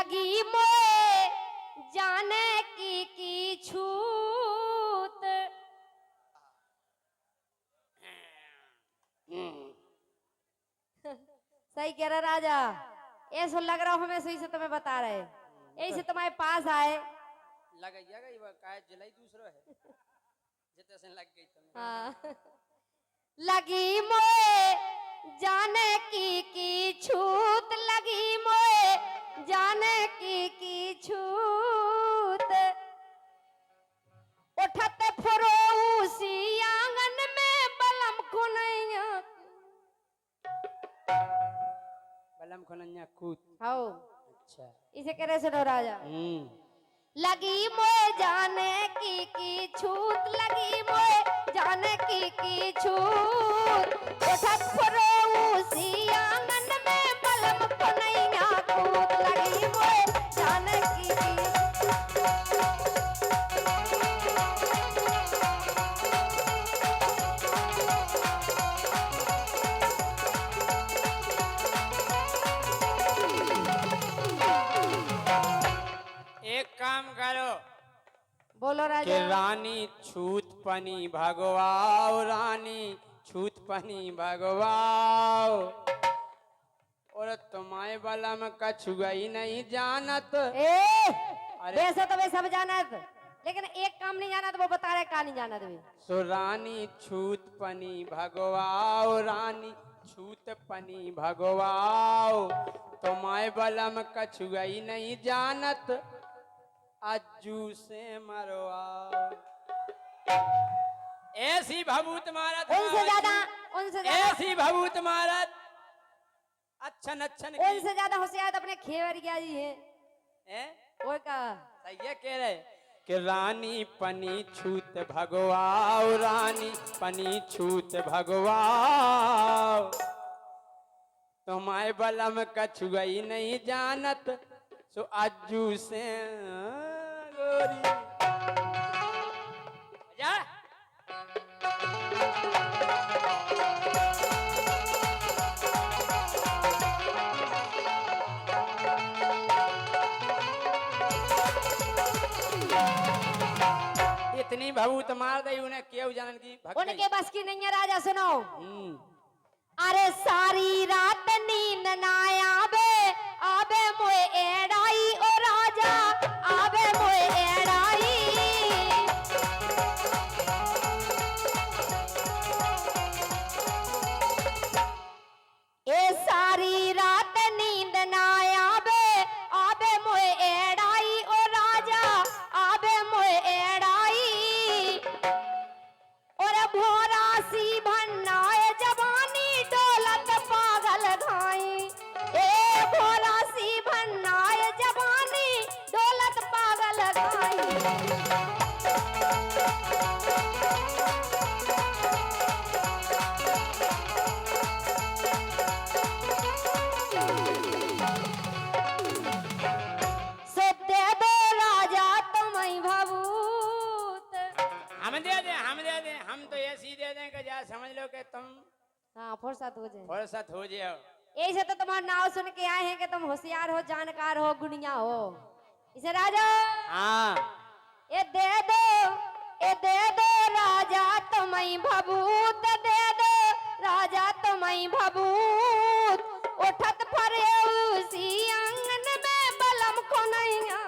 लगी मोए जाने की छूत। सही कह रहा राजा, ऐसा लग रहा हमें सही से तुम्हें बता रहे, ऐसे तुम्हारे पास आए लगाइएगा ये काय जलाई दूसरो है जितने से लग गई तुम्हें। हाँ। लगी मोए जाने की छूत, लगी मोए जाने की छूत। उठत फरोसी आंगन में बलम खुनैया। बलम खुनैया कूद। हाँ अच्छा इसे कह रहे सुनो राजा। लगी मोए जाने की छूत, लगी मोए जाने की छूत। उठत फरोसी आंगन में बलम खुनैया कूद, लगी मोए जाने की। एक काम करो बोलो कि राजा। रानी छूत पनी भगवाओ, रानी छूत पनी भगवाओ। और तुम्हारे बलम कछु गई नहीं जानत। अरे वैसे तो वे सब जानत, लेकिन एक काम नहीं जानत, वो बता रहे का नहीं जानत वे। सो रानी छूत पनी भगवाओ, रानी छूत पनी भगवाओ। तुम्हारे बलम कछु गई नहीं जानत, अज्जू से मरवाओ। ऐसी भभूत मारत, उनसे ज्यादा ऐसी भभूत मारत अच्छन अच्छन की। उनसे ज्यादा होशियार अपने खेवरिया जी है। और का सही है कह रहे कि रानी पनी छूत भगवाओ, रानी पनी छूत भगवाओ। तुम्हारे बलम कछु गई नहीं जानत, सो अज्जू से गोरी जा। इतनी भभूत मार दई उन्हें केव जानन की भग गई। उनके बस की नहीं है राजा सुनो। हम्म। अरे सारी रात नींद ना आवे, आवे मोए एड़ाई ओ राजा, आवे मोए एड़ाई। ए सारी रात नींद ना आवे, आवे मोए एड़ाई ओ राजा, आवे मोए एड़ाई। और भोरा सी भन्नाए जवानी डोलत पागल घाई। ए भोरा सी भन्नाए जवानी डोलत पागल घाई। सो दे दो राजा तुम्हें भभूत। हम दे दे, हम दे दे, हम तो ऐसी दे दें कि जा समझ लो कि तुम हाँ फुर्सत हो जाए। फुर्सत हो जाओ। ऐसे तो तुम्हारा नाम सुन के आए हैं कि तुम होशियार हो, जानकार हो, गुनिया हो। इसे राजा हाँ ये दे दो राजा तुम्हें भभूत, दे दो राजा तुम्हें भभूत। उठत फरे उसी आंगन में बलम खुनैया।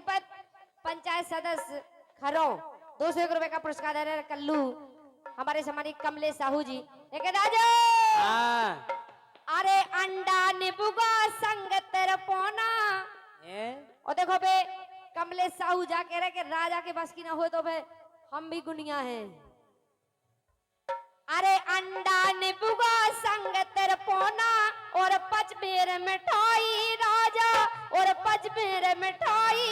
जनपद पंचायत सदस्य खरों 201 रुपए का पुरस्कार दे रहे कल्लू हमारे समानी कमलेश साहू जी। एक राजा हाँ अरे अंडा निबुगा संग तेरे पोना और देखो बे कमलेश साहू जा कह रहे कि राजा के बस की ना हो तो बे हम भी गुनिया हैं। अरे अंडा निबुगा संग तेरे पोना और पचबेर मिठाई राजा और पचबेर मिठाई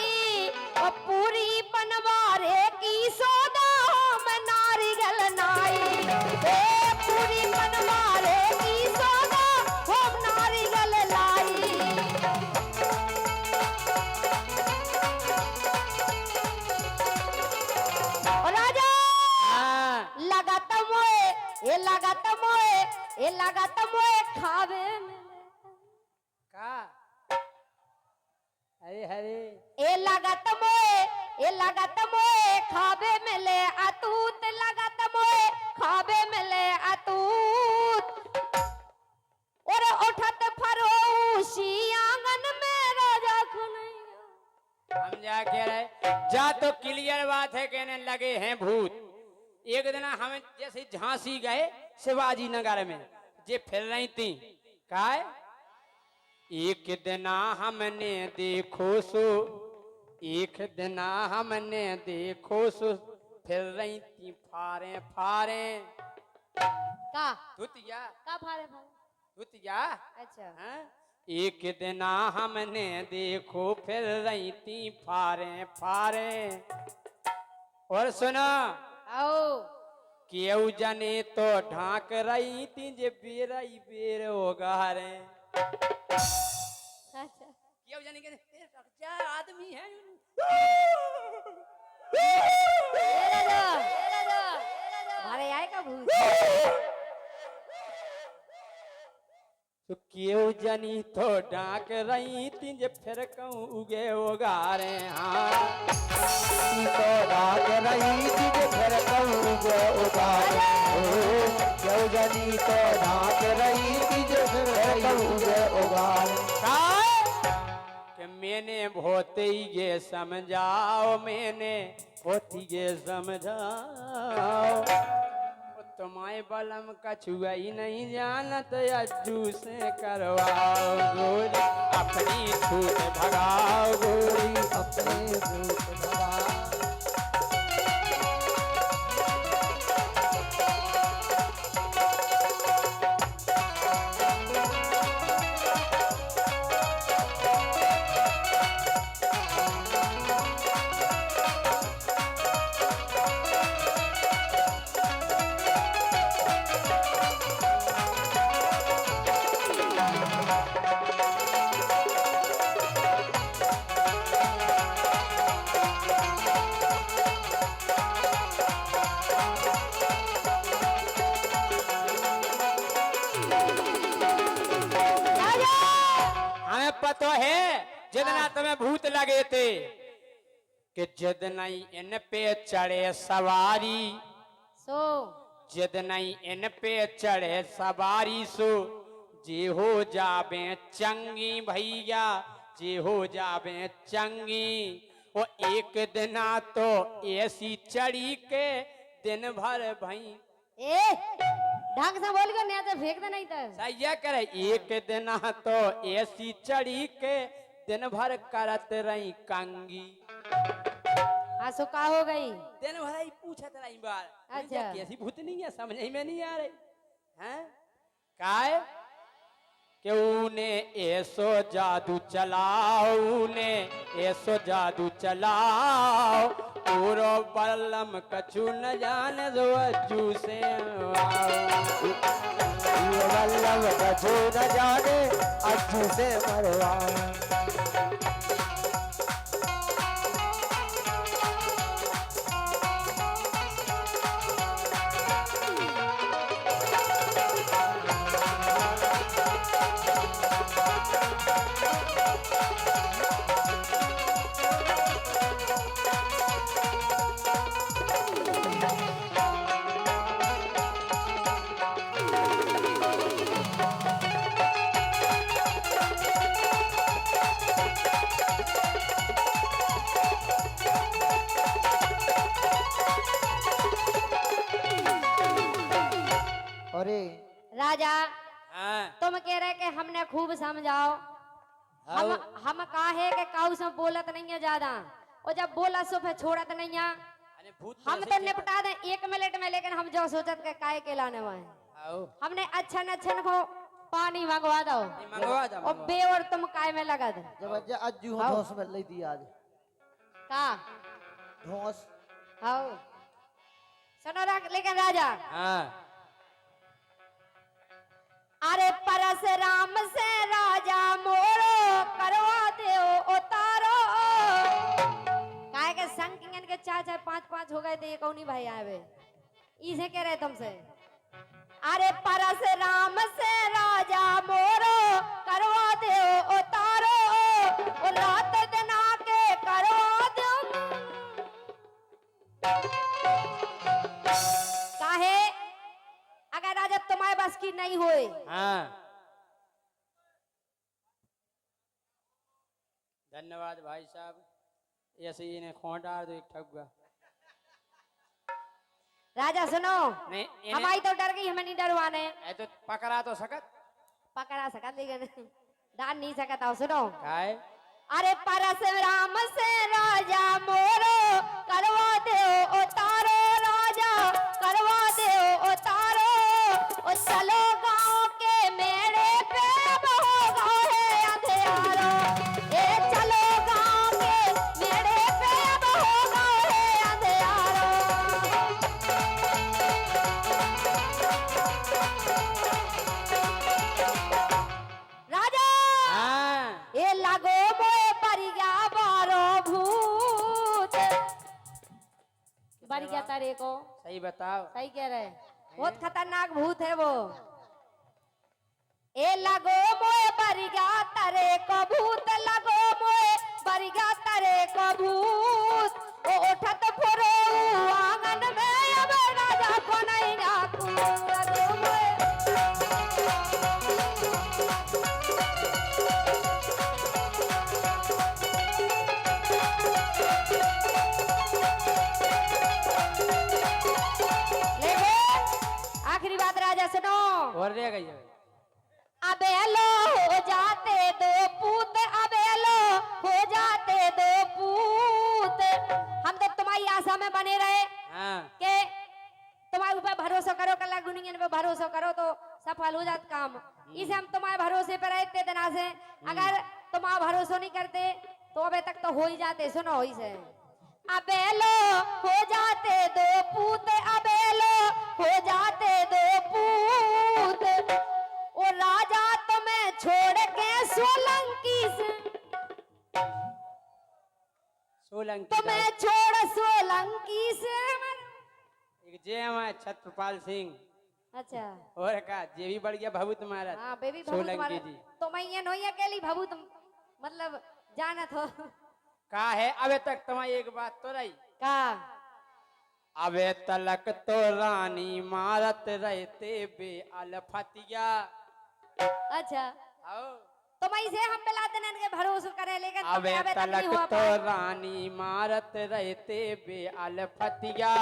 और पूरी बनवारे की सौदा हम नारियल नाई पूरी बनवारे की सौदा हम नारियल लाई। और राजा लगात मोए खावे का अरे हरे ए लागत मोए खावे मिले अतूत लागत मोए खावे मिले अतूत और उठत फरोशी आंगन में राजा खुनैया। हम जा कह रहे जा तो क्लियर बात है कहने लगे हैं भूत। एक दिन हम जैसे झांसी गए शिवाजी नगर में जे फिर रही थी काय एक दिन हमने देखो सो एक दिन हमने देखो सो फिर रही थी फारे फारे का धुतिया फारे फारे धुतिया। अच्छा हाँ? एक दिन हमने देखो फिर रही थी फारे फारे और सुना आओ केऊ जने तो ढाक रही थी जे बेरई बेर होगा रे। अच्छा केऊ जने के जा आदमी है हमारे आए का भूत तो केऊ जनी तो ढाक रही थी जे फिर कहूँ उगे होगा रे। हाँ तो डाक रही थी जे फिर कहूँ उगे होगा रे। केऊ जनी तो डाक रही थी जे फिर कहूँ उगे होगा रे। कि मैंने भोते ही ये समझाओ मैंने भोती ये समझाओ तुम्हारे बलम कछुआ ही नहीं जानत अज्जू से करवाओ गोरी अपनी छूट भगाओ गोरी अपने भूत भगा पतो है जितना तुम्हें भूत लगे थे कि जितना इन पे चढ़े सवारी सो जितना इन पे चढ़े सवारी सो जे हो जाबे चंगी भैया जे हो जाबे चंगी वो एक दिना तो ऐसी चढ़ी के दिन भर भई ए ढंग से बोल के नहीं तो फेंक दे नहीं तो सही करे एक दिन तो ऐसी चढ़ी के दिन भर करत रही कंगी। हाँ सो का हो गई दिन भर ही पूछत रही बार अच्छा। कैसी भूतनी है समझ में नहीं आ रही हैं काय कि उने ऐसो जादू चलाओ उने ऐसो जादू चलाओ पूरो बल्लम कछु न जाने जो अज्जू से वल्लभ कछु न जाने अज्जू से मरवाए। हाँ तुम कह रहे कि हमने खूब समझाओ। हम काहे के काऊ से बोलत नहीं है ज्यादा, और जब बोला सो फिर छोड़त नहीं है। अरे भूत हम कैसे तो चेक निपटा दें 1 मिनट में, लेकिन हम जो सोचत के काहे के लाने वाले आओ हमने अच्छा को पानी मंगवा दो नहीं, मंगवा दो और बेवर तुम काय में लगा दे जब आज जू आओ। धौस में ले दी आज का धौस आओ सुनो लेकिन राजा, हाँ अरे परशुराम से राजा मोरो करवा दे उतारो। काहे के संग के 4-4 5-5 हो गए थे, ये कौनी भाई आए इसे कह रहे तुमसे। अरे परशुराम से राजा मोरो करवा दे उतारो, और रात दिन आके करवा दो। काहे अगर राजा तुम्हारे बस की नहीं होए, हाँ धन्यवाद भाई साहब, ऐसे ही इन्हें खोट डाल दो एक ठगुआ। राजा सुनो, नहीं हमारी तो डर गई, हमें नहीं डरवाने। ए तो पकड़ा तो सकत पकड़ा सकत लेकिन डाल नहीं सकता। सुनो, काय अरे परशुराम से राजा मोरो करवा दे उतारो, राजा करवा दे उतारो। और चलो गांव के मेड़े पे अब होगा है अंधियारो। ए चलो गांव के मेड़े पे अब होगा है अंधियारो। राजा हाँ ए लागो मोए परिया बारो भूत। बढ़िया तारे को सही बताओ। सही कह रहे, बहुत खतरनाक भूत है वो। ए लगो मोए बरिगा तारे को भूत, लगो मोए बरिगा तारे को भूत। ओ उठत फुरो आंगन में अब राजा को नहीं आकू। लगो मोए आखिरी बात राजा सुनो, और रह गई है। अबेलो हो जाते दो पूत, अबेलो हो जाते दो पूत। हम तो तुम्हारी आशा में बने रहे हाँ कि तुम्हारे ऊपर भरोसा करो, कल गुनियन पे भरोसा करो तो सफल हो जात काम। इसे हम तुम्हारे भरोसे पर रहे इतने दिना से। अगर तुम्हारा भरोसा नहीं करते तो अबे तक तो हो ही जाते। सुनो इसे, अबेलो हो जाते दो पूत, अबेलो हो जाते दो पूत। और राजा तुम्हें छोड़ के सोलंकी से, सोलंकी तुम्हें छोड़ सोलंकी से। एक जे हमारे छत्रपाल सिंह अच्छा और का जे भी बढ़ गया भभूत महाराज। हाँ बेबी भभूत सोलंकी तुम्हारे जी तो मैं ये नहीं अकेली भभूत मतलब जानत हो का है। अबे तक तुम्हारी एक बात तो रही, का अबे तलक तो रानी मारत रहते बे अलफतिया। अच्छा आओ तो मैं इसे हम पिला देने के भरोसा करे, लेकिन अबे तुम्हें अबे तक नहीं तलक हुआ तो पाया। रानी मारत रहते बे अलफतिया।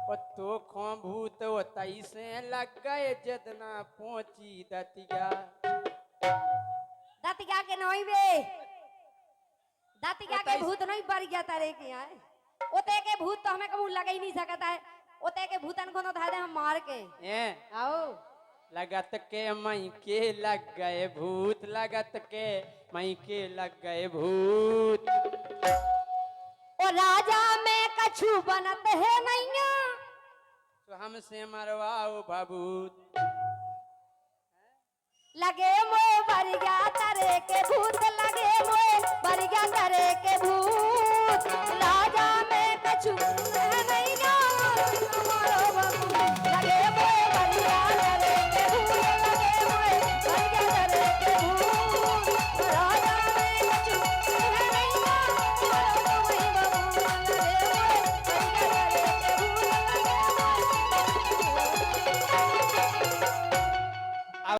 और तो खो भूत वो तई से लग गए जदना पहुंची दतिया। दातिका के नहीं बे, दातिका के भूत नहीं बढ़ गया तारे के यहाँ। ओते के भूत तो हमें कबू लगा ही नहीं सकता है। ओते के भूतन को तो था दे हम मार के। ए आओ लगत के मई के लग गए भूत, लगत के मई के लग गए भूत। और राजा में कछु बनत है नहीं, तो हमसे मरवाओ भभूत। लगे मोए बरिया तरे के भूत, लगे मोए बरिया तरे के भूत। राजा में कछु नहीं।